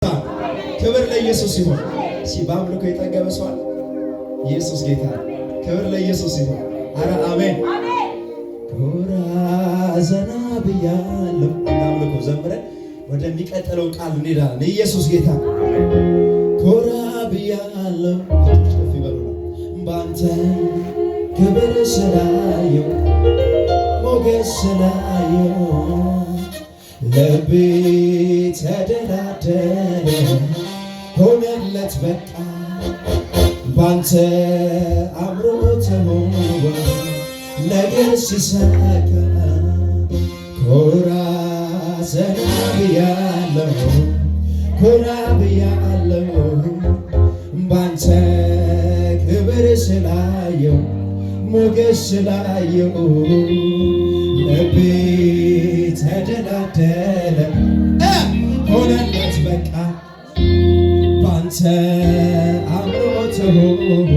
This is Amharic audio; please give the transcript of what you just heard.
ክብር ለኢየሱስ ይሁን። በአምልኮ የጠገበ ሰው አለ? ኢየሱስ ጌታ። ክብር ለኢየሱስ ይሁን። አረ አሜን። ኮራ ዘና ብያለሁ። እናምልኮ ዘምረን ወደሚቀጥለው ቃል እንሄዳለን። ኢየሱስ ጌታ። ኮራ ብያለሁ ከፍ ይበሉ ባንተ ክብር ስላየው ሞገስ ስላየው ልቤ ተደላደለ ሆነለት በቃ ባንተ አምሮ ተሞላ ነገር ሲሳካ ኮራ ዘና ብያለሁ ኮራ ብያለሁ ባንተ ክብር ስላየው ሞገስ ስላየው ልቤ ተደላደለ ሆነለት በቃ ባንተ አምሮ ተሞላ